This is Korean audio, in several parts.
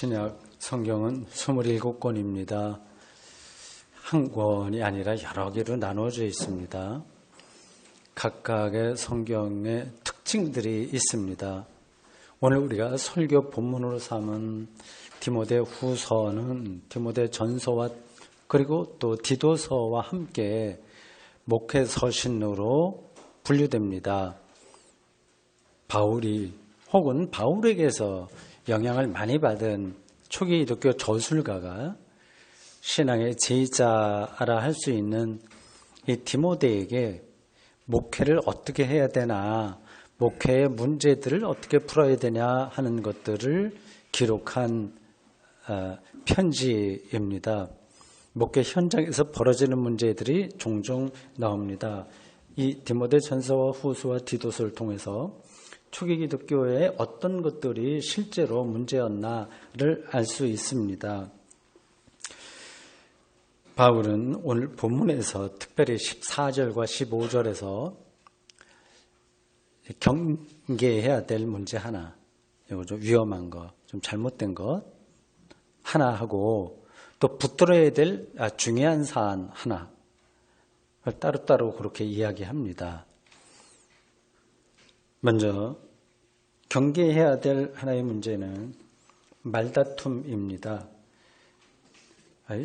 신약 성경은 27권입니다. 한 권이 아니라 여러 개로 나누어져 있습니다. 각각의 성경의 특징들이 있습니다. 오늘 우리가 설교 본문으로 삼은 디모데 후서는 디모데 전서와 그리고 또 디도서와 함께 목회 서신으로 분류됩니다. 바울이 혹은 바울에게서 영향을 많이 받은 초기 기독교 저술가가 신앙의 제자라 할 수 있는 이 디모데에게 목회를 어떻게 해야 되나, 목회의 문제들을 어떻게 풀어야 되냐 하는 것들을 기록한 편지입니다. 목회 현장에서 벌어지는 문제들이 종종 나옵니다. 이 디모데 전서와 후서와 디도서를 통해서 초기 기독교의 어떤 것들이 실제로 문제였나를 알 수 있습니다. 바울은 오늘 본문에서 특별히 14절과 15절에서 경계해야 될 문제 하나, 이거 좀 위험한 거, 좀 잘못된 것 하나 하고 또 붙들어야 될 중요한 사안 하나 따로따로 그렇게 이야기합니다. 먼저 경계해야 될 하나의 문제는 말다툼입니다.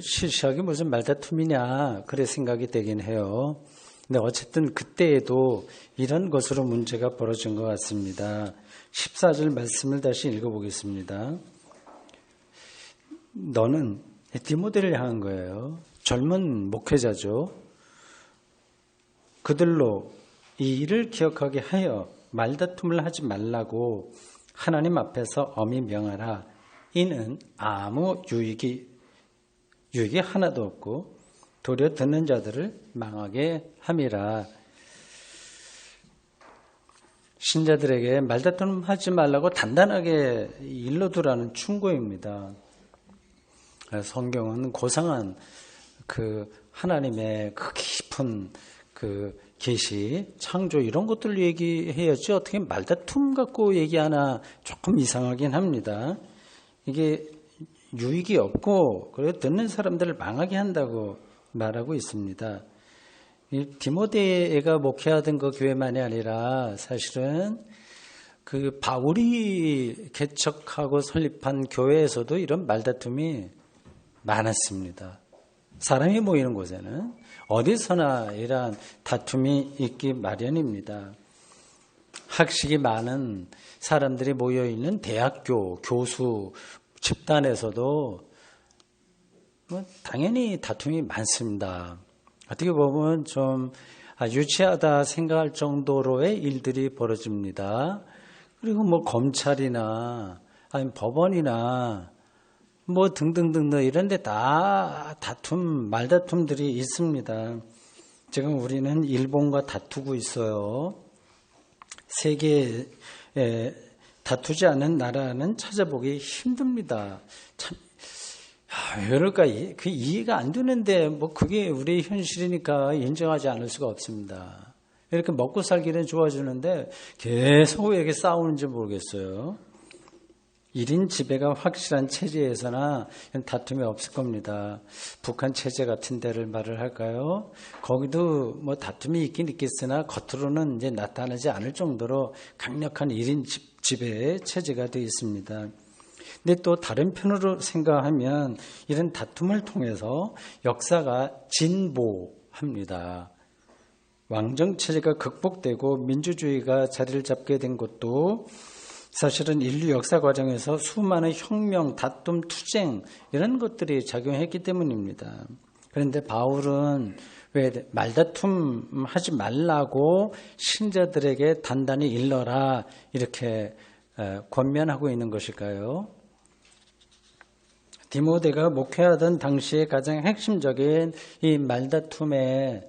시시하게 무슨 말다툼이냐 그래 생각이 되긴 해요. 근데 어쨌든 그때에도 이런 것으로 문제가 벌어진 것 같습니다. 14절 말씀을 다시 읽어보겠습니다. 너는 디모데를 향한 거예요. 젊은 목회자죠. 그들로 이 일을 기억하게 하여 말다툼을 하지 말라고 하나님 앞에서 엄히 명하라. 이는 아무 유익이 하나도 없고 도리어 듣는 자들을 망하게 함이라. 신자들에게 말다툼 하지 말라고 단단하게 일러두라는 충고입니다. 성경은 고상한 그 하나님의 그 깊은 그 계시, 창조 이런 것들 얘기해야지 어떻게 말다툼 갖고 얘기하나 조금 이상하긴 합니다. 이게 유익이 없고 그래 듣는 사람들을 망하게 한다고 말하고 있습니다. 이 디모데가 목회하던 그 교회만이 아니라 사실은 그 바울이 개척하고 설립한 교회에서도 이런 말다툼이 많았습니다. 사람이 모이는 곳에는 어디서나 이러한 다툼이 있기 마련입니다. 학식이 많은 사람들이 모여있는 대학교, 교수, 집단에서도 당연히 다툼이 많습니다. 어떻게 보면 좀 유치하다 생각할 정도로의 일들이 벌어집니다. 그리고 뭐 검찰이나 아니면 법원이나 뭐 등등등등 이런 데 다 말다툼들이 있습니다. 지금 우리는 일본과 다투고 있어요. 세계에 다투지 않은 나라는 찾아보기 힘듭니다. 참, 왜 그럴까? 그 이해가 안 되는데 뭐 그게 우리의 현실이니까 인정하지 않을 수가 없습니다. 이렇게 먹고 살기는 좋아지는데 계속 왜 이렇게 싸우는지 모르겠어요. 1인 지배가 확실한 체제에서나 다툼이 없을 겁니다. 북한 체제 같은 데를 말을 할까요? 거기도 뭐 다툼이 있긴 있겠으나 겉으로는 이제 나타나지 않을 정도로 강력한 1인 지배의 체제가 되어 있습니다. 근데 또 다른 편으로 생각하면 이런 다툼을 통해서 역사가 진보합니다. 왕정 체제가 극복되고 민주주의가 자리를 잡게 된 것도 사실은 인류 역사 과정에서 수많은 혁명, 다툼, 투쟁 이런 것들이 작용했기 때문입니다. 그런데 바울은 왜 말다툼 하지 말라고 신자들에게 단단히 일러라 이렇게 권면하고 있는 것일까요? 디모데가 목회하던 당시에 가장 핵심적인 이 말다툼의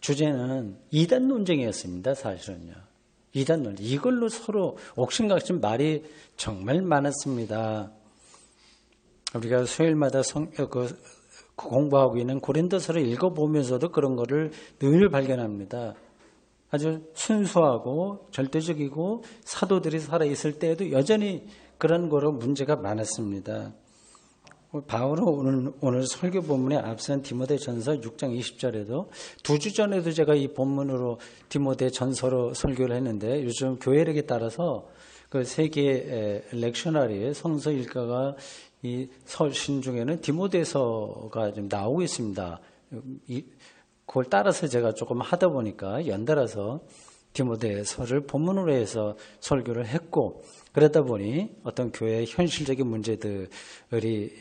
주제는 이단 논쟁이었습니다. 사실은요. 이단 논쟁. 이걸로 서로 옥신각신 말이 정말 많았습니다. 우리가 수요일마다 공부하고 있는 고린도서를 읽어보면서도 그런 거를 늘 발견합니다. 아주 순수하고 절대적이고 사도들이 살아있을 때에도 여전히 그런 거로 문제가 많았습니다. 바울은 오늘 설교 본문에 앞선 디모데전서 6장 20절에도 2주 전에도 제가 이 본문으로 디모데전서로 설교를 했는데 요즘 교회력에 따라서 그 세계 렉셔너리 성서 일가가 이 서신 중에는 디모데서가 좀 나오고 있습니다. 그걸 따라서 제가 조금 하다 보니까 연달아서 디모데서를 본문으로 해서 설교를 했고 그러다 보니 어떤 교회의 현실적인 문제들이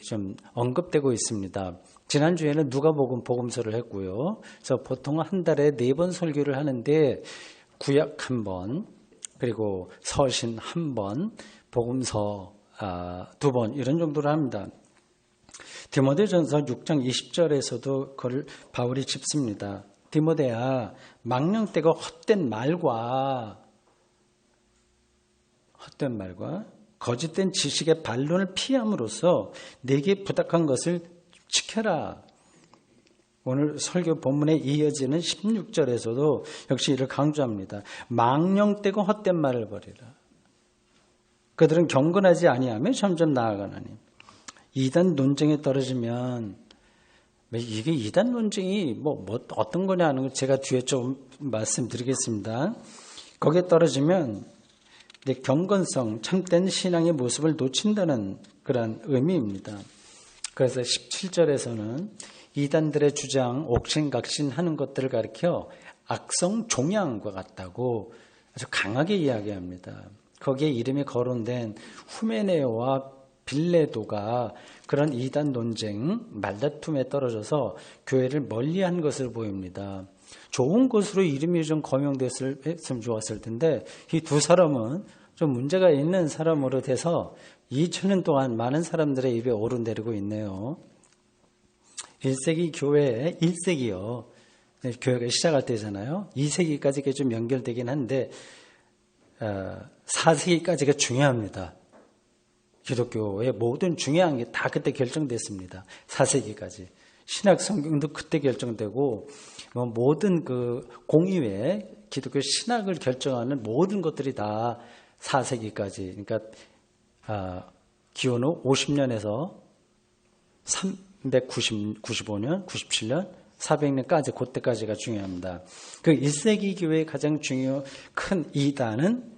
좀 언급되고 있습니다. 지난주에는 누가복음 복음서를 했고요. 그래서 보통 한 달에 4번 설교를 하는데 구약 1번, 그리고 서신 1번, 복음서 2번 이런 정도로 합니다. 디모데전서 6장 20절에서도 그걸 바울이 짚습니다. 디모데야, 망령되고 헛된 말과 거짓된 지식의 반론을 피함으로써 내게 부탁한 것을 지켜라. 오늘 설교 본문에 이어지는 16절에서도 역시 이를 강조합니다. 망령되고 헛된 말을 버리라. 그들은 경건하지 아니하며 점점 나아가나니. 이단 논쟁에 떨어지면 이게 이단 논쟁이 어떤 거냐 하는 거 제가 뒤에 좀 말씀드리겠습니다. 거기에 떨어지면 경건성, 참된 신앙의 모습을 놓친다는 그런 의미입니다. 그래서 17절에서는 이단들의 주장, 옥신각신하는 것들을 가리켜 악성 종양과 같다고 아주 강하게 이야기합니다. 거기에 이름이 거론된 후메네오와 빌레도가 그런 이단 논쟁, 말다툼에 떨어져서 교회를 멀리한 것을 보입니다. 좋은 것으로 이름이 좀 거명됐으면 좋았을 텐데 이 두 사람은 좀 문제가 있는 사람으로 돼서 2000년 동안 많은 사람들의 입에 오르내리고 있네요. 1세기 교회에 1세기요. 교회가 시작할 때잖아요. 2세기까지 그게 좀 연결되긴 한데 4세기까지가 중요합니다. 기독교의 모든 중요한 게 다 그때 결정됐습니다. 4세기까지. 신약 성경도 그때 결정되고 모든 그 공의회 기독교 신학을 결정하는 모든 것들이 다 4세기까지. 그러니까 기원 후 50년에서 395년, 97년, 400년까지 그때까지가 중요합니다. 그 1세기 교회의 가장 큰 이단은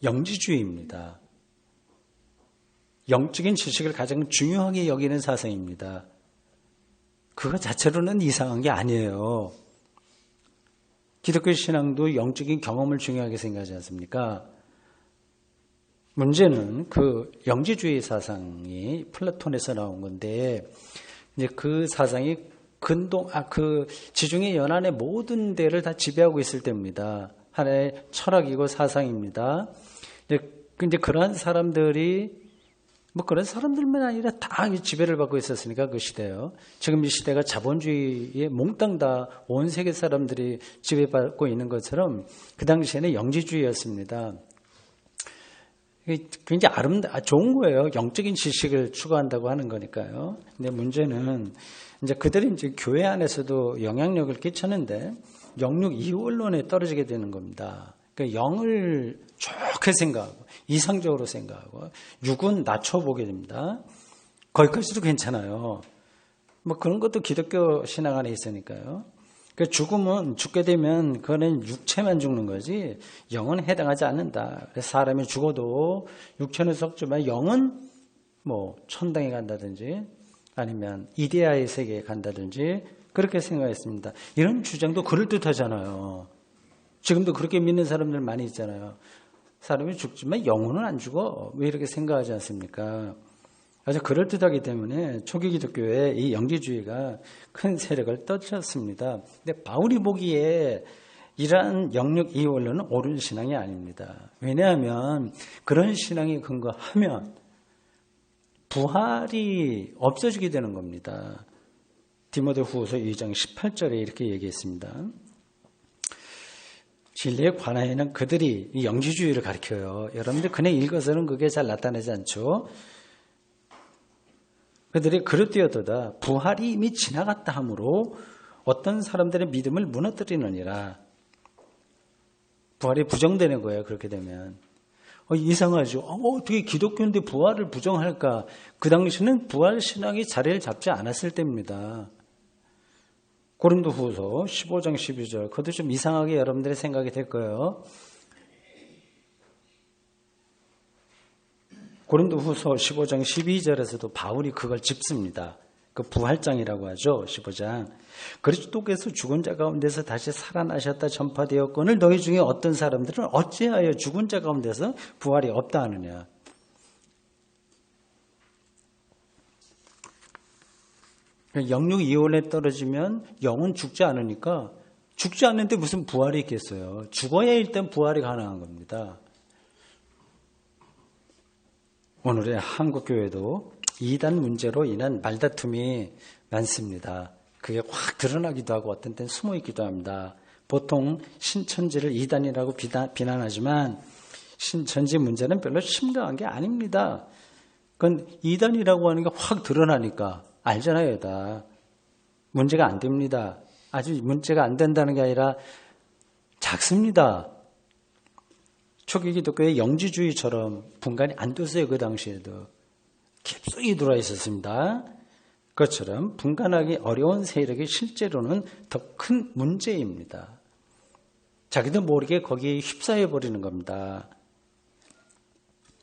영지주의입니다. 영적인 지식을 가장 중요하게 여기는 사상입니다. 그거 자체로는 이상한 게 아니에요. 기독교 신앙도 영적인 경험을 중요하게 생각하지 않습니까? 문제는 그 영지주의 사상이 플라톤에서 나온 건데, 이제 그 사상이 그 지중해 연안의 모든 데를 다 지배하고 있을 때입니다. 하나의 철학이고 사상입니다. 근데 그러한 사람들이 그런 사람들만 아니라 다 지배를 받고 있었으니까 그 시대요. 지금 이 시대가 자본주의에 몽땅 다 온 세계 사람들이 지배받고 있는 것처럼 그 당시에는 영지주의였습니다. 굉장히 좋은 거예요. 영적인 지식을 추구한다고 하는 거니까요. 근데 문제는 이제 그들이 이제 교회 안에서도 영향력을 끼쳤는데 영육 이원론에 떨어지게 되는 겁니다. 그러니까 영을 좋게 생각하고 이상적으로 생각하고 육은 낮춰보게 됩니다. 거기까지도 괜찮아요. 그런 것도 기독교 신앙 안에 있으니까요. 그러니까 죽음은 죽게 되면 그거는 육체만 죽는 거지 영은 해당하지 않는다. 그래서 사람이 죽어도 육체는 썩지만 영은 천당에 간다든지 아니면 이데아의 세계에 간다든지 그렇게 생각했습니다. 이런 주장도 그럴듯하잖아요. 지금도 그렇게 믿는 사람들 많이 있잖아요. 사람이 죽지만 영혼은 안 죽어. 왜 이렇게 생각하지 않습니까? 아주 그럴듯하기 때문에 초기 기독교에 이 영지주의가 큰 세력을 떨쳤습니다. 근데 바울이 보기에 이러한 영육 이원론은 옳은 신앙이 아닙니다. 왜냐하면 그런 신앙에 근거하면 부활이 없어지게 되는 겁니다. 디모데후서 2장 18절에 이렇게 얘기했습니다. 진리에 관하여는 그들이 이 영지주의를 가리켜요. 여러분들 그냥 읽어서는 그게 잘 나타나지 않죠. 그들이 그릇되어도다 부활이 이미 지나갔다 하므로 어떤 사람들의 믿음을 무너뜨리느니라. 부활이 부정되는 거예요. 그렇게 되면. 이상하죠. 어떻게 기독교인데 부활을 부정할까? 그 당시는 부활 신앙이 자리를 잡지 않았을 때입니다. 고린도후서 15장 12절. 그것도 좀 이상하게 여러분들의 생각이 될 거예요. 고린도후서 15장 12절에서도 바울이 그걸 짚습니다. 그 부활장이라고 하죠. 15장. 그리스도께서 죽은 자 가운데서 다시 살아나셨다 전파되었거늘 너희 중에 어떤 사람들은 어찌하여 죽은 자 가운데서 부활이 없다 하느냐. 영육 이혼에 떨어지면 영은 죽지 않으니까 죽지 않는데 무슨 부활이 있겠어요. 죽어야 일단 부활이 가능한 겁니다. 오늘의 한국교회도 이단 문제로 인한 말다툼이 많습니다. 그게 확 드러나기도 하고 어떤 때는 숨어 있기도 합니다. 보통 신천지를 이단이라고 비난하지만 신천지 문제는 별로 심각한 게 아닙니다. 그건 이단이라고 하는 게 확 드러나니까 알잖아요. 다 문제가 안 됩니다. 아주 문제가 안 된다는 게 아니라 작습니다. 초기 기독교의 영지주의처럼 분간이 안 됐어요. 그 당시에도 깊숙이 들어와 있었습니다. 그것처럼 분간하기 어려운 세력이 실제로는 더 큰 문제입니다. 자기도 모르게 거기에 휩싸여 버리는 겁니다.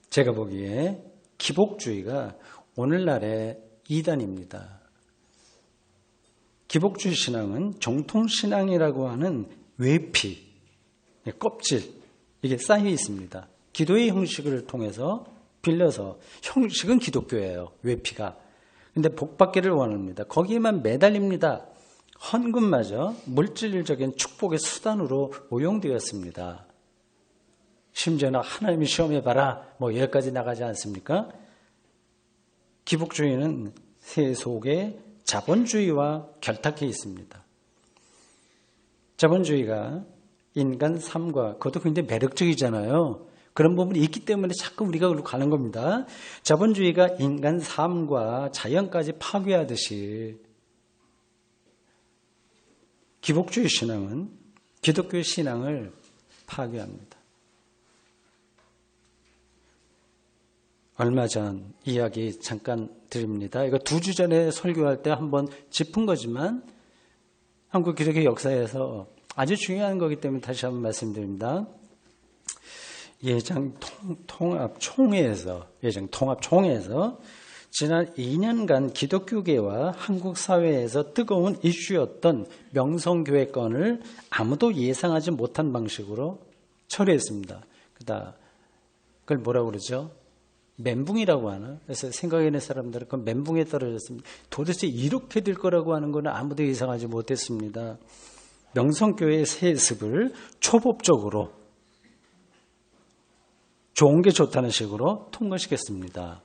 제가 보기에 기복주의가 오늘날의 이단입니다. 기복주의 신앙은 정통신앙이라고 하는 외피, 껍질, 이게 쌓여 있습니다. 기도의 형식을 통해서 빌려서 형식은 기독교예요. 외피가. 근데 복받기를 원합니다. 거기에만 매달립니다. 헌금마저 물질적인 축복의 수단으로 오용되었습니다. 심지어는 하나님이 시험해봐라 뭐 여기까지 나가지 않습니까? 기복주의는 세속의 자본주의와 결탁해 있습니다. 자본주의가 인간 삶과 그것도 굉장히 매력적이잖아요. 그런 부분이 있기 때문에 자꾸 우리가 그걸로 가는 겁니다. 자본주의가 인간 삶과 자연까지 파괴하듯이 기복주의 신앙은 기독교 신앙을 파괴합니다. 얼마 전 이야기 잠깐 드립니다. 이거 2주 전에 설교할 때 한번 짚은 거지만 한국 기독교 역사에서 아주 중요한 거기 때문에 다시 한번 말씀드립니다. 예장 통합총회에서 지난 2년간 기독교계와 한국 사회에서 뜨거운 이슈였던 명성교회 건을 아무도 예상하지 못한 방식으로 처리했습니다. 그걸 뭐라고 그러죠? 멘붕이라고 하나? 그래서 생각해낸 사람들은 그 멘붕에 떨어졌습니다. 도대체 이렇게 될 거라고 하는 건 아무도 예상하지 못했습니다. 명성교회의 세습을 초법적으로 좋은 게 좋다는 식으로 통과시켰습니다.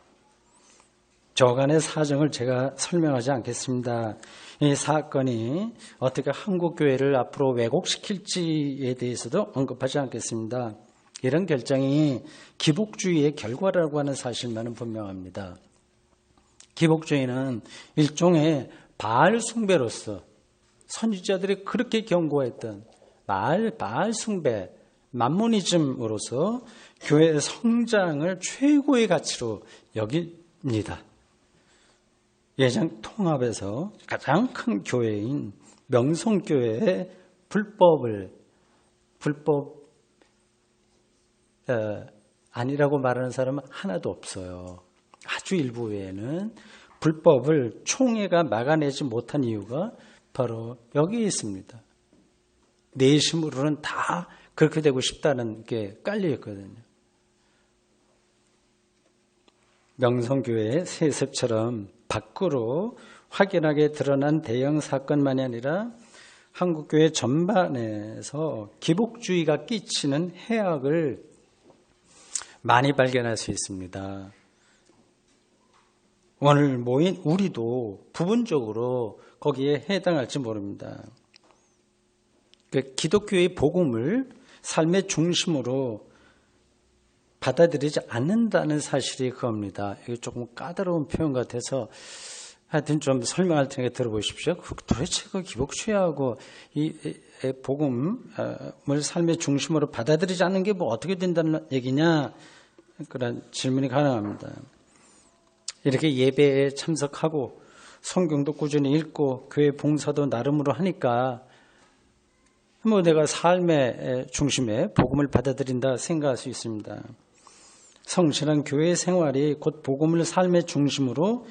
저간의 사정을 제가 설명하지 않겠습니다. 이 사건이 어떻게 한국교회를 앞으로 왜곡시킬지에 대해서도 언급하지 않겠습니다. 이런 결정이 기복주의의 결과라고 하는 사실만은 분명합니다. 기복주의는 일종의 바알 숭배로서 선지자들이 그렇게 경고했던 바알 숭배, 만모니즘으로서 교회의 성장을 최고의 가치로 여깁니다. 예장 통합에서 가장 큰 교회인 명성교회의 불법 아니라고 말하는 사람은 하나도 없어요. 아주 일부 외에는 불법을 총회가 막아내지 못한 이유가 바로 여기에 있습니다. 내심으로는 다 그렇게 되고 싶다는 게 깔려 있거든요. 명성교회의 세습처럼 밖으로 확연하게 드러난 대형 사건만이 아니라 한국교회 전반에서 기복주의가 끼치는 해악을 많이 발견할 수 있습니다. 오늘 모인 우리도 부분적으로 거기에 해당할지 모릅니다. 기독교의 복음을 삶의 중심으로 받아들이지 않는다는 사실이 그겁니다. 이게 조금 까다로운 표현 같아서 하여튼 좀 설명할 테니까 들어보십시오. 도대체 그 기복주의하고 이 복음을 삶의 중심으로 받아들이지 않는 게 뭐 어떻게 된다는 얘기냐? 그런 질문이 가능합니다. 이렇게 예배에 참석하고 성경도 꾸준히 읽고 교회 봉사도 나름으로 하니까 뭐 내가 삶의 중심에 복음을 받아들인다 생각할 수 있습니다. 성실한 교회 생활이 곧 복음을 삶의 중심으로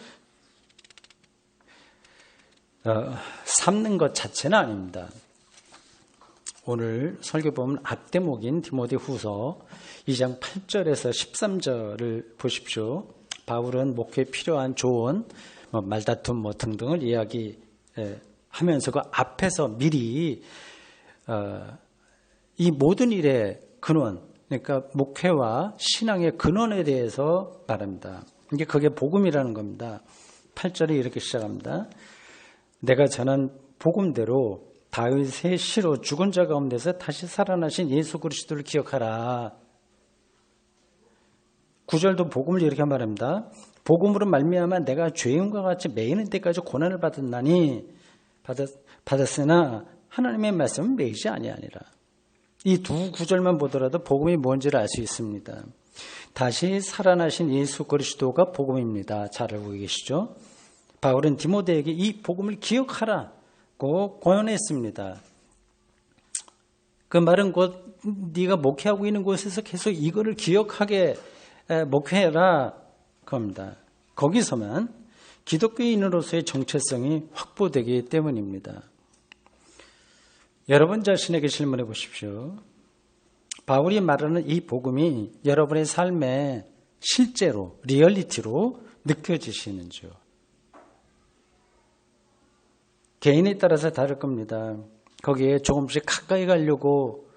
삼는 것 자체는 아닙니다. 오늘 설교 보면 앞대목인 디모데후서 2장 8절에서 13절을 보십시오. 바울은 목회에 필요한 조언, 말다툼 등등을 이야기하면서 그 앞에서 미리 이 모든 일의 근원, 그러니까 목회와 신앙의 근원에 대해서 말합니다. 이게 그게 복음이라는 겁니다. 8절에 이렇게 시작합니다. 내가 전한 복음대로 다윗의 시로 죽은 자 가운데서 다시 살아나신 예수 그리스도를 기억하라. 9절도 복음을 이렇게 말합니다. 복음으로 말미암아 내가 죄인과 같이 매이는 때까지 고난을 받았으나 하나님의 말씀은 매이지 아니하니라. 이 두 구절만 보더라도 복음이 뭔지를 알 수 있습니다. 다시 살아나신 예수 그리스도가 복음입니다. 잘 알고 계시죠? 바울은 디모데에게 이 복음을 기억하라고 권했습니다. 그 말은 곧 네가 목회하고 있는 곳에서 계속 이거를 기억하게 목회해라 겁니다. 거기서만 기독교인으로서의 정체성이 확보되기 때문입니다. 여러분 자신에게 질문해 보십시오. 바울이 말하는 이 복음이 여러분의 삶에 실제로 리얼리티로 느껴지시는지요? 개인에 따라서 다를 겁니다. 거기에 조금씩 가까이 가려고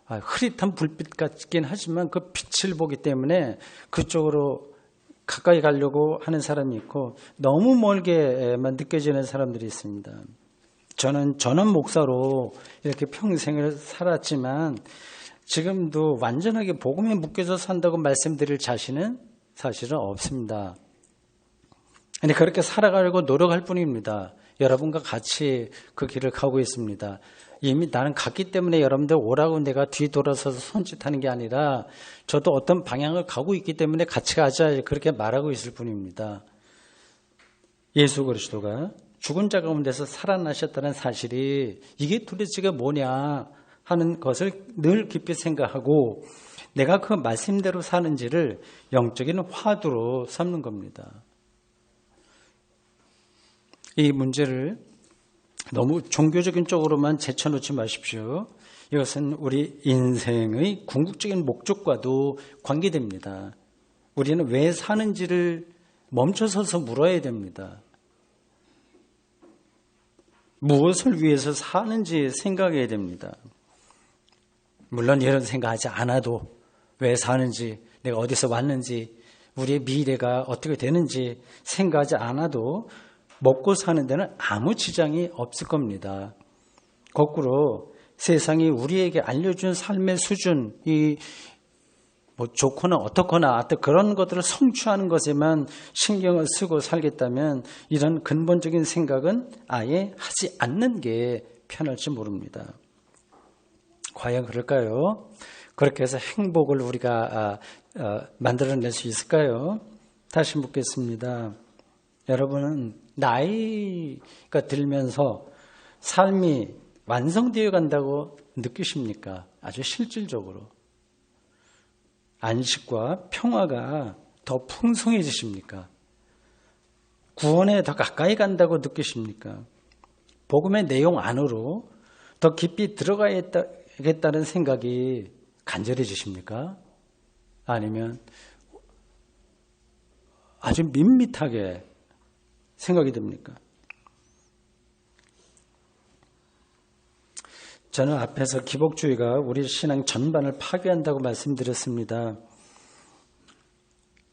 흐릿한 불빛 같긴 하지만 그 빛을 보기 때문에 그쪽으로 가까이 가려고 하는 사람이 있고 너무 멀게만 느껴지는 사람들이 있습니다. 저는 전원 목사로 이렇게 평생을 살았지만 지금도 완전하게 복음에 묶여서 산다고 말씀드릴 자신은 사실은 없습니다. 근데 그렇게 살아가려고 노력할 뿐입니다. 여러분과 같이 그 길을 가고 있습니다. 이미 나는 갔기 때문에 여러분들 오라고 내가 뒤돌아서서 손짓하는 게 아니라 저도 어떤 방향을 가고 있기 때문에 같이 가자 그렇게 말하고 있을 뿐입니다. 예수 그리스도가 죽은 자 가운데서 살아나셨다는 사실이 이게 도대체가 뭐냐 하는 것을 늘 깊이 생각하고 내가 그 말씀대로 사는지를 영적인 화두로 삼는 겁니다. 이 문제를 너무 종교적인 쪽으로만 제쳐놓지 마십시오. 이것은 우리 인생의 궁극적인 목적과도 관계됩니다. 우리는 왜 사는지를 멈춰서서 물어야 됩니다. 무엇을 위해서 사는지 생각해야 됩니다. 물론 이런 생각하지 않아도 왜 사는지, 내가 어디서 왔는지, 우리의 미래가 어떻게 되는지 생각하지 않아도 먹고 사는 데는 아무 지장이 없을 겁니다. 거꾸로 세상이 우리에게 알려준 삶의 수준이 좋거나 어떻거나 하여튼 그런 것들을 성취하는 것에만 신경을 쓰고 살겠다면 이런 근본적인 생각은 아예 하지 않는 게 편할지 모릅니다. 과연 그럴까요? 그렇게 해서 행복을 우리가 만들어낼 수 있을까요? 다시 묻겠습니다. 여러분은 나이가 들면서 삶이 완성되어 간다고 느끼십니까? 아주 실질적으로. 안식과 평화가 더 풍성해지십니까? 구원에 더 가까이 간다고 느끼십니까? 복음의 내용 안으로 더 깊이 들어가야겠다는 생각이 간절해지십니까? 아니면 아주 밋밋하게 생각이 듭니까? 저는 앞에서 기복주의가 우리 신앙 전반을 파괴한다고 말씀드렸습니다.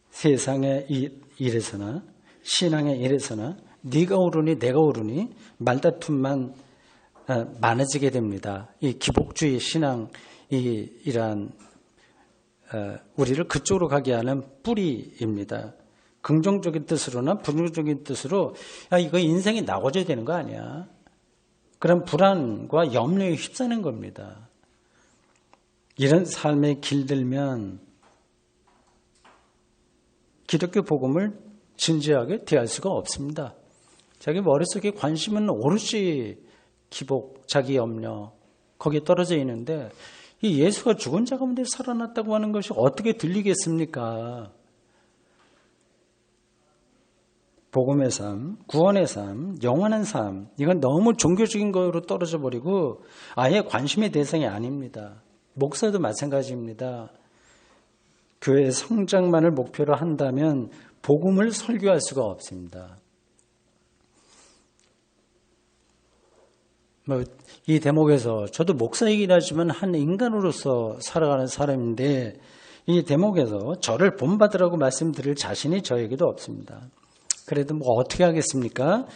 세상의 일에서나 신앙의 일에서나 네가 옳으니 내가 옳으니 말다툼만 많아지게 됩니다. 이 기복주의 신앙 이러한 우리를 그쪽으로 가게 하는 뿌리입니다. 긍정적인 뜻으로나 부정적인 뜻으로 야, 이거 인생이 나궈져야 되는 거 아니야. 그런 불안과 염려에 휩싸는 겁니다. 이런 삶에 길들면 기독교 복음을 진지하게 대할 수가 없습니다. 자기 머릿속에 관심은 오롯이 기복, 자기 염려 거기에 떨어져 있는데 이 예수가 죽은 자 가운데 살아났다고 하는 것이 어떻게 들리겠습니까? 복음의 삶, 구원의 삶, 영원한 삶 이건 너무 종교적인 거로 떨어져 버리고 아예 관심의 대상이 아닙니다. 목사도 마찬가지입니다. 교회의 성장만을 목표로 한다면 복음을 설교할 수가 없습니다. 이 대목에서 저도 목사이긴 하지만 한 인간으로서 살아가는 사람인데 이 대목에서 저를 본받으라고 말씀드릴 자신이 저에게도 없습니다. 그래도 뭐 어떻게 하겠습니까?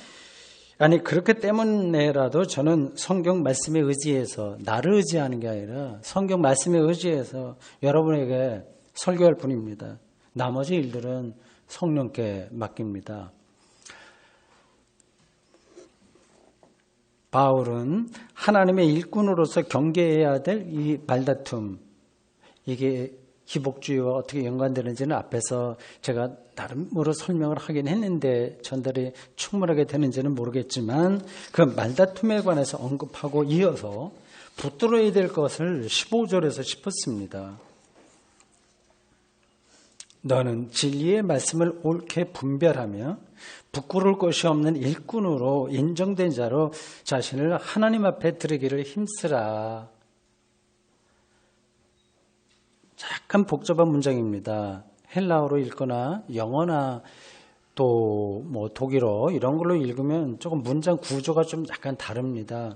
아니 그렇기 때문에라도 저는 성경 말씀에 의지해서 나를 의지하는 게 아니라 성경 말씀에 의지해서 여러분에게 설교할 뿐입니다. 나머지 일들은 성령께 맡깁니다. 바울은 하나님의 일꾼으로서 경계해야 될 이 말다툼 이게 기복주의와 어떻게 연관되는지는 앞에서 제가 나름으로 설명을 하긴 했는데 전달이 충분하게 되는지는 모르겠지만 그 말다툼에 관해서 언급하고 이어서 붙들어야 될 것을 15절에서 짚었습니다. 너는 진리의 말씀을 옳게 분별하며 부끄러울 것이 없는 일꾼으로 인정된 자로 자신을 하나님 앞에 드리기를 힘쓰라. 약간 복잡한 문장입니다. 헬라어로 읽거나 영어나 또 뭐 독일어 이런 걸로 읽으면 조금 문장 구조가 좀 약간 다릅니다.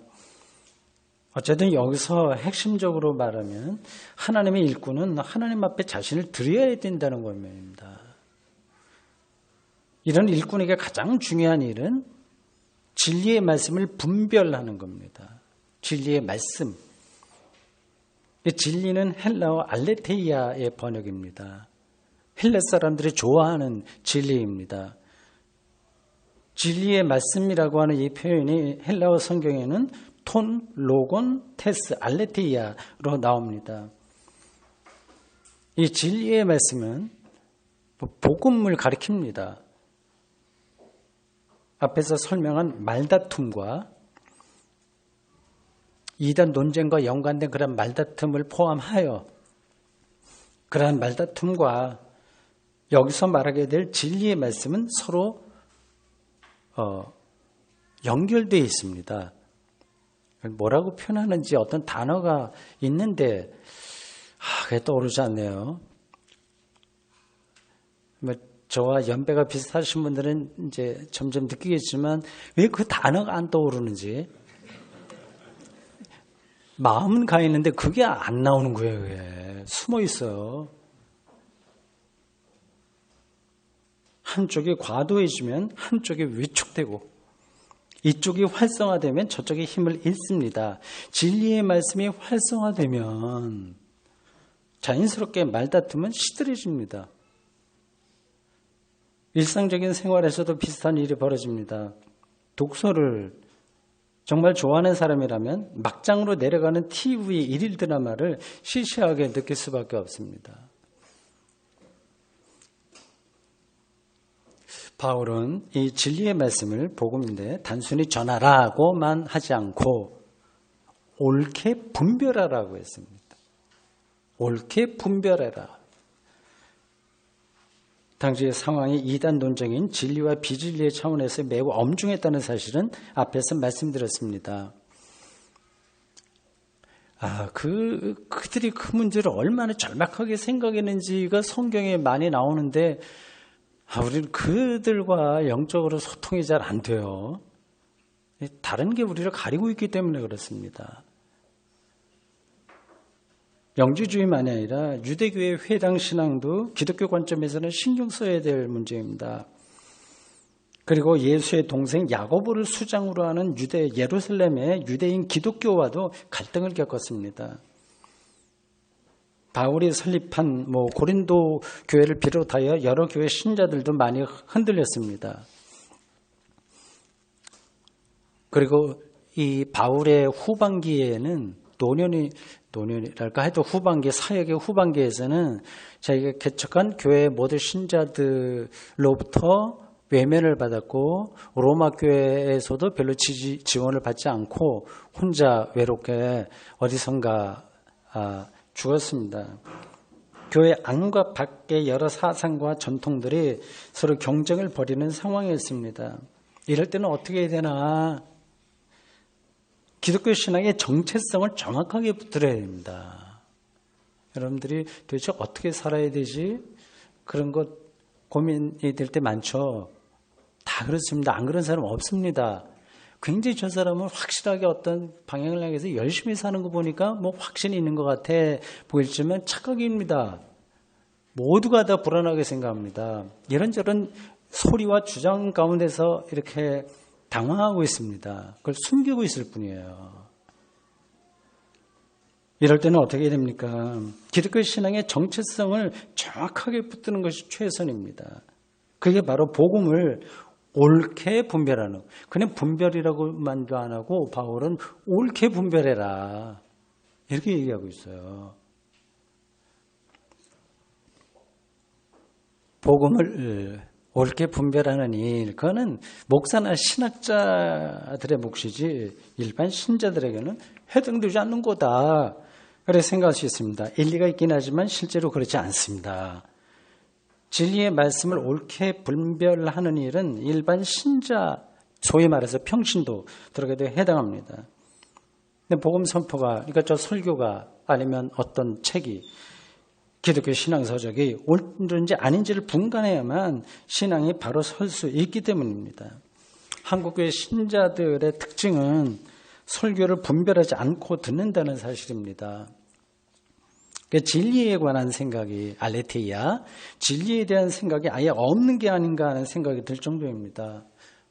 어쨌든 여기서 핵심적으로 말하면 하나님의 일꾼은 하나님 앞에 자신을 드려야 된다는 겁니다. 이런 일꾼에게 가장 중요한 일은 진리의 말씀을 분별하는 겁니다. 진리의 말씀. 진리는 헬라어 알레테이아의 번역입니다. 헬라 사람들이 좋아하는 진리입니다. 진리의 말씀이라고 하는 이 표현이 헬라어 성경에는 톤, 로곤, 테스, 알레테이아로 나옵니다. 이 진리의 말씀은 복음을 가리킵니다. 앞에서 설명한 말다툼과 이단 논쟁과 연관된 그런 말다툼을 포함하여 그러한 말다툼과 여기서 말하게 될 진리의 말씀은 서로 연결되어 있습니다. 뭐라고 표현하는지 어떤 단어가 있는데 그게 떠오르지 않네요. 저와 연배가 비슷하신 분들은 이제 점점 느끼겠지만 왜 그 단어가 안 떠오르는지 마음은 가 있는데 그게 안 나오는 거예요. 왜? 숨어 있어요. 한쪽이 과도해지면 한쪽이 위축되고 이쪽이 활성화되면 저쪽의 힘을 잃습니다. 진리의 말씀이 활성화되면 자연스럽게 말다툼은 시들해집니다. 일상적인 생활에서도 비슷한 일이 벌어집니다. 독서를 정말 좋아하는 사람이라면 막장으로 내려가는 TV 일일 드라마를 시시하게 느낄 수밖에 없습니다. 바울은 이 진리의 말씀을 복음인데 단순히 전하라고만 하지 않고 옳게 분별하라고 했습니다. 옳게 분별해라. 당시의 상황이 이단 논쟁인 진리와 비진리의 차원에서 매우 엄중했다는 사실은 앞에서 말씀드렸습니다. 그들이 그 문제를 얼마나 절박하게 생각했는지가 성경에 많이 나오는데 우리는 그들과 영적으로 소통이 잘 안 돼요. 다른 게 우리를 가리고 있기 때문에 그렇습니다. 영지주의만이 아니라 유대교의 회당 신앙도 기독교 관점에서는 신경 써야 될 문제입니다. 그리고 예수의 동생 야고보를 수장으로 하는 예루살렘의 유대인 기독교와도 갈등을 겪었습니다. 바울이 설립한 고린도 교회를 비롯하여 여러 교회 신자들도 많이 흔들렸습니다. 그리고 이 바울의 후반기에는 노년이랄까 해도 후반기, 사역의 후반기에서는 자기가 개척한 교회 모든 신자들로부터 외면을 받았고 로마 교회에서도 별로 지원을 받지 않고 혼자 외롭게 어디선가 죽었습니다. 교회 안과 밖의 여러 사상과 전통들이 서로 경쟁을 벌이는 상황이었습니다. 이럴 때는 어떻게 해야 되나? 기독교 신앙의 정체성을 정확하게 붙들어야 됩니다. 여러분들이 도대체 어떻게 살아야 되지? 그런 것 고민이 될 때 많죠. 다 그렇습니다. 안 그런 사람 없습니다. 굉장히 저 사람은 확실하게 어떤 방향을 향해서 열심히 사는 거 보니까 확신이 있는 것 같아 보일지만 착각입니다. 모두가 다 불안하게 생각합니다. 이런저런 소리와 주장 가운데서 이렇게 당황하고 있습니다. 그걸 숨기고 있을 뿐이에요. 이럴 때는 어떻게 해야 됩니까? 기독교 신앙의 정체성을 정확하게 붙드는 것이 최선입니다. 그게 바로 복음을 옳게 분별하는. 그냥 분별이라고만도 안 하고 바울은 옳게 분별해라. 이렇게 얘기하고 있어요. 복음을 옳게 분별하는 일, 그거는 목사나 신학자들의 몫이지 일반 신자들에게는 해당되지 않는 거다. 그렇게 생각할 수 있습니다. 일리가 있긴 하지만 실제로 그렇지 않습니다. 진리의 말씀을 옳게 분별하는 일은 일반 신자, 소위 말해서 평신도 들어가도 해당합니다. 근데 복음 선포가, 그러니까 저 설교가 아니면 어떤 책이 기독교 신앙서적이 옳은지 아닌지를 분간해야만 신앙이 바로 설 수 있기 때문입니다. 한국교회 신자들의 특징은 설교를 분별하지 않고 듣는다는 사실입니다. 진리에 관한 생각이 알레테이아, 진리에 대한 생각이 아예 없는 게 아닌가 하는 생각이 들 정도입니다.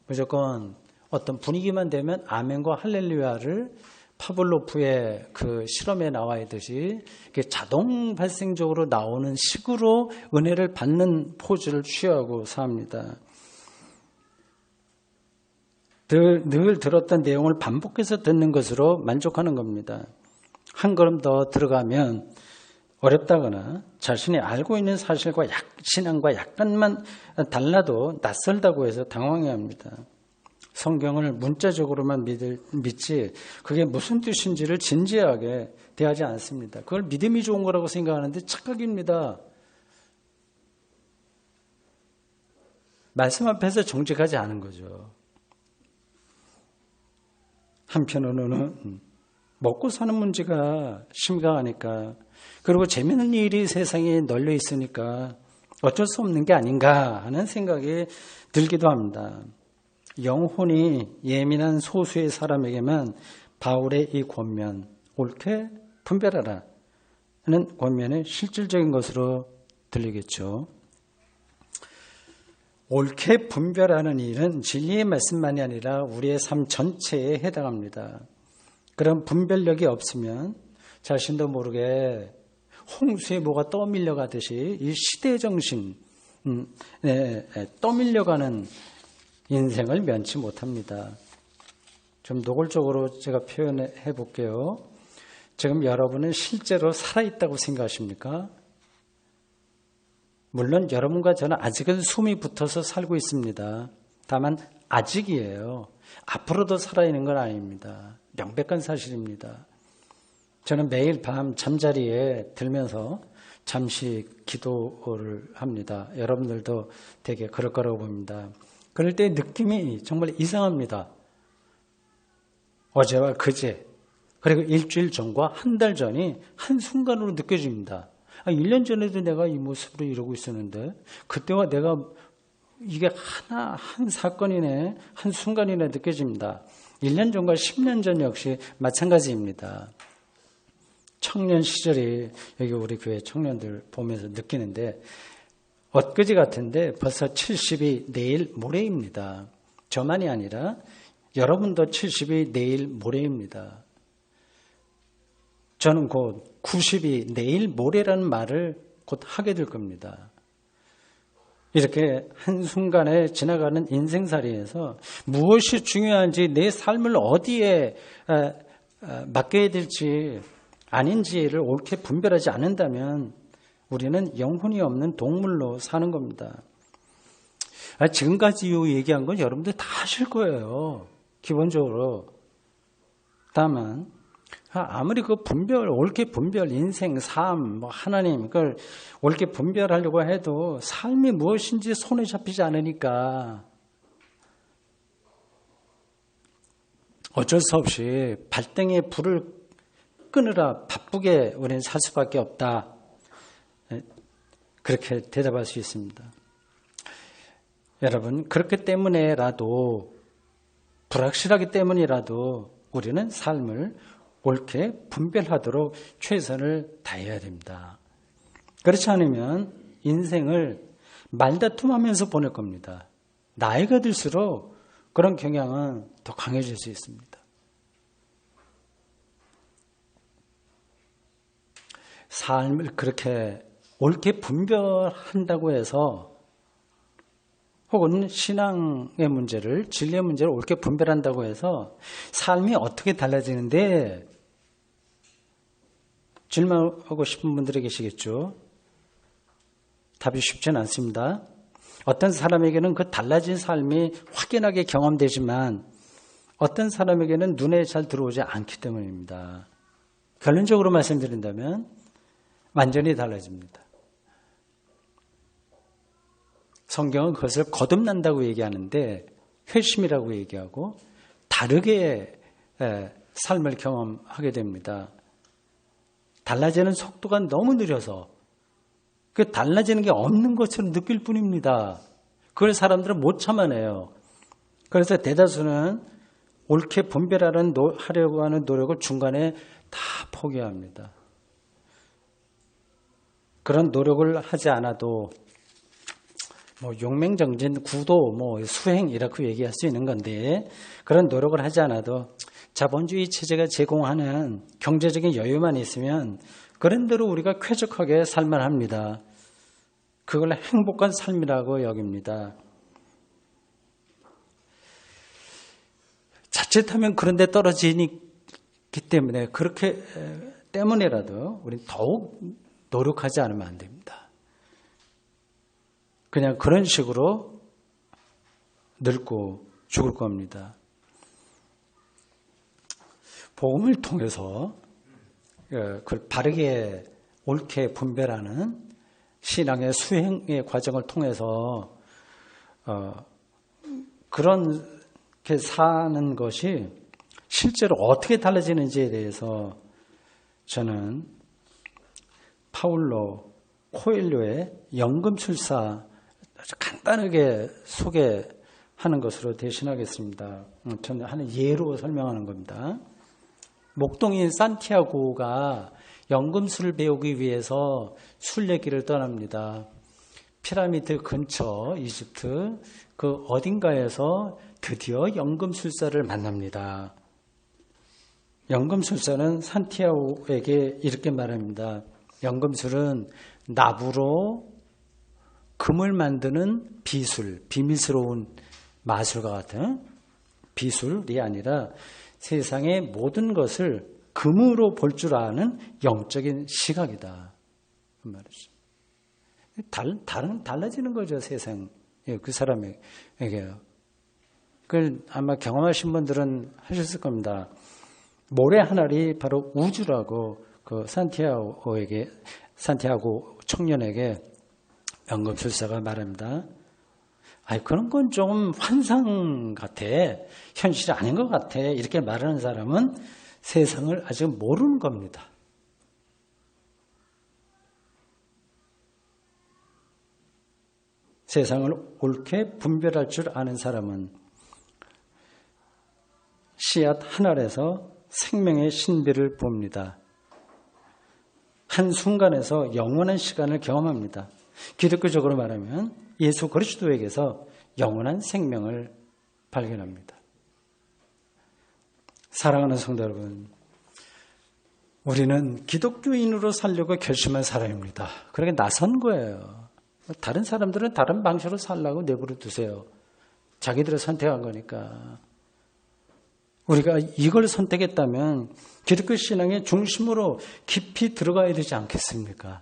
무조건 어떤 분위기만 되면 아멘과 할렐루야를 파블로프의 그 실험에 나와 있듯이 자동 발생적으로 나오는 식으로 은혜를 받는 포즈를 취하고 삽니다. 늘 들었던 내용을 반복해서 듣는 것으로 만족하는 겁니다. 한 걸음 더 들어가면 어렵다거나 자신이 알고 있는 사실과 신앙과 약간만 달라도 낯설다고 해서 당황해합니다. 성경을 문자적으로만 믿지 그게 무슨 뜻인지를 진지하게 대하지 않습니다. 그걸 믿음이 좋은 거라고 생각하는데 착각입니다. 말씀 앞에서 정직하지 않은 거죠. 한편으로는 먹고 사는 문제가 심각하니까, 그리고 재미있는 일이 세상에 널려 있으니까 어쩔 수 없는 게 아닌가 하는 생각이 들기도 합니다. 영혼이 예민한 소수의 사람에게만 바울의 이 권면, 옳게 분별하라 하는 권면이 실질적인 것으로 들리겠죠. 옳게 분별하는 일은 진리의 말씀만이 아니라 우리의 삶 전체에 해당합니다. 그런 분별력이 없으면 자신도 모르게 홍수에 뭐가 떠밀려가듯이 이 시대정신, 떠밀려가는 인생을 면치 못합니다. 좀 노골적으로 제가 표현해 볼게요. 지금 여러분은 실제로 살아있다고 생각하십니까? 물론 여러분과 저는 아직은 숨이 붙어서 살고 있습니다. 다만 아직이에요. 앞으로도 살아있는 건 아닙니다. 명백한 사실입니다. 저는 매일 밤 잠자리에 들면서 잠시 기도를 합니다. 여러분들도 되게 그럴 거라고 봅니다. 그럴 때 느낌이 정말 이상합니다. 어제와 그제, 그리고 일주일 전과 한 달 전이 한순간으로 느껴집니다. 1년 전에도 내가 이 모습으로 이러고 있었는데 그때와 내가 이게 한 사건이네, 한 순간이네 느껴집니다. 1년 전과 10년 전 역시 마찬가지입니다. 청년 시절이 여기 우리 교회 청년들 보면서 느끼는데 엊그제 같은데 벌써 70이 내일 모레입니다. 저만이 아니라 여러분도 70이 내일 모레입니다. 저는 곧 90이 내일 모레라는 말을 곧 하게 될 겁니다. 이렇게 한순간에 지나가는 인생살이에서 무엇이 중요한지 내 삶을 어디에 맡겨야 될지 아닌지를 옳게 분별하지 않는다면 우리는 영혼이 없는 동물로 사는 겁니다. 지금까지 얘기한 건 여러분들 다 아실 거예요. 기본적으로. 다만 아무리 그 분별, 옳게 분별, 인생, 삶, 하나님 그걸 옳게 분별하려고 해도 삶이 무엇인지 손에 잡히지 않으니까 어쩔 수 없이 발등에 불을 끄느라 바쁘게 우리는 살 수밖에 없다. 그렇게 대답할 수 있습니다. 여러분, 그렇기 때문에라도 불확실하기 때문이라도 우리는 삶을 옳게 분별하도록 최선을 다해야 됩니다. 그렇지 않으면 인생을 말다툼하면서 보낼 겁니다. 나이가 들수록 그런 경향은 더 강해질 수 있습니다. 삶을 그렇게 옳게 분별한다고 해서 혹은 신앙의 문제를, 진리의 문제를 옳게 분별한다고 해서 삶이 어떻게 달라지는데 질문하고 싶은 분들이 계시겠죠. 답이 쉽지는 않습니다. 어떤 사람에게는 그 달라진 삶이 확연하게 경험되지만 어떤 사람에게는 눈에 잘 들어오지 않기 때문입니다. 결론적으로 말씀드린다면 완전히 달라집니다. 성경은 그것을 거듭난다고 얘기하는데 회심이라고 얘기하고 다르게 삶을 경험하게 됩니다. 달라지는 속도가 너무 느려서 그 달라지는 게 없는 것처럼 느낄 뿐입니다. 그걸 사람들은 못 참아내요. 그래서 대다수는 옳게 분별하려고 하는 노력을 중간에 다 포기합니다. 그런 노력을 하지 않아도 용맹정진, 구도, 수행 이렇게 얘기할 수 있는 건데 그런 노력을 하지 않아도 자본주의 체제가 제공하는 경제적인 여유만 있으면 그런 대로 우리가 쾌적하게 살만 합니다. 그걸 행복한 삶이라고 여깁니다. 자칫하면 그런 데 떨어지기 때문에 그렇게 때문에라도 우리는 더욱 노력하지 않으면 안 됩니다. 그냥 그런 식으로 늙고 죽을 겁니다. 복음을 통해서 그걸 바르게 옳게 분별하는 신앙의 수행의 과정을 통해서 그렇게 사는 것이 실제로 어떻게 달라지는지에 대해서 저는 파울로 코엘료의 연금술사 아주 간단하게 소개하는 것으로 대신하겠습니다. 저는 하는 예로 설명하는 겁니다. 목동인 산티아고가 연금술을 배우기 위해서 순례길을 떠납니다. 피라미드 근처 이집트 그 어딘가에서 드디어 연금술사를 만납니다. 연금술사는 산티아고에게 이렇게 말합니다. 연금술은 나무로 금을 만드는 비술, 비밀스러운 마술과 같은 비술이 아니라 세상의 모든 것을 금으로 볼 줄 아는 영적인 시각이다. 그 말이죠. 달라지는 거죠, 세상. 그 사람에게요. 그걸 아마 경험하신 분들은 하셨을 겁니다. 모래 하늘이 바로 우주라고 그 산티아고 청년에게 연금술사가 말합니다. 그런 건 좀 환상 같아. 현실이 아닌 것 같아. 이렇게 말하는 사람은 세상을 아직 모르는 겁니다. 세상을 옳게 분별할 줄 아는 사람은 씨앗 한 알에서 생명의 신비를 봅니다. 한순간에서 영원한 시간을 경험합니다. 기독교적으로 말하면 예수 그리스도에게서 영원한 생명을 발견합니다. 사랑하는 성도 여러분, 우리는 기독교인으로 살려고 결심한 사람입니다. 그렇게 나선 거예요. 다른 사람들은 다른 방식으로 살라고 내버려 두세요. 자기들이 선택한 거니까. 우리가 이걸 선택했다면 기독교 신앙의 중심으로 깊이 들어가야 되지 않겠습니까?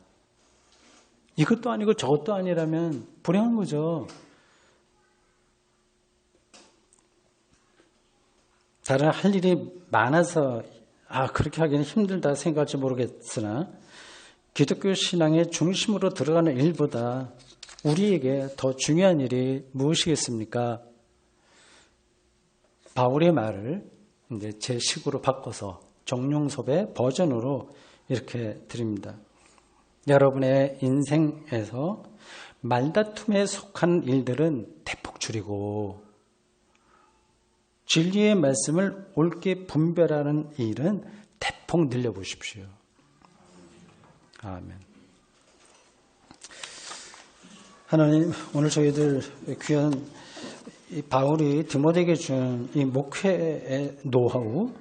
이것도 아니고 저것도 아니라면 불행한 거죠. 다른 할 일이 많아서 그렇게 하기는 힘들다 생각할지 모르겠으나 기독교 신앙의 중심으로 들어가는 일보다 우리에게 더 중요한 일이 무엇이겠습니까? 바울의 말을 이제 제 식으로 바꿔서 정용섭의 버전으로 이렇게 드립니다. 여러분의 인생에서 말다툼에 속한 일들은 대폭 줄이고 진리의 말씀을 옳게 분별하는 일은 대폭 늘려보십시오. 아멘. 하나님, 오늘 저희들 귀한 이 바울이 디모데에게 준 이 목회의 노하우,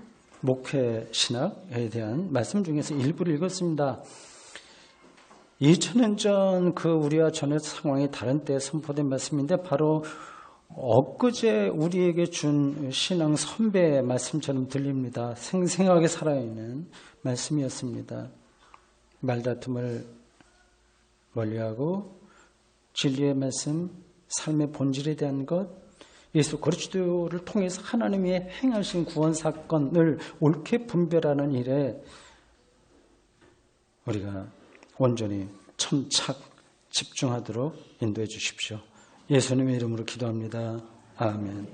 목회 신학에 대한 말씀 중에서 일부를 읽었습니다. 2000년 전 그 우리와 전혀 상황이 다른 때에 선포된 말씀인데 바로 엊그제 우리에게 준 신앙 선배의 말씀처럼 들립니다. 생생하게 살아있는 말씀이었습니다. 말다툼을 멀리하고 진리의 말씀, 삶의 본질에 대한 것, 예수 그리스도를 통해서 하나님이 행하신 구원 사건을 옳게 분별하는 일에 우리가 온전히 천착 집중하도록 인도해 주십시오. 예수님의 이름으로 기도합니다. 아멘.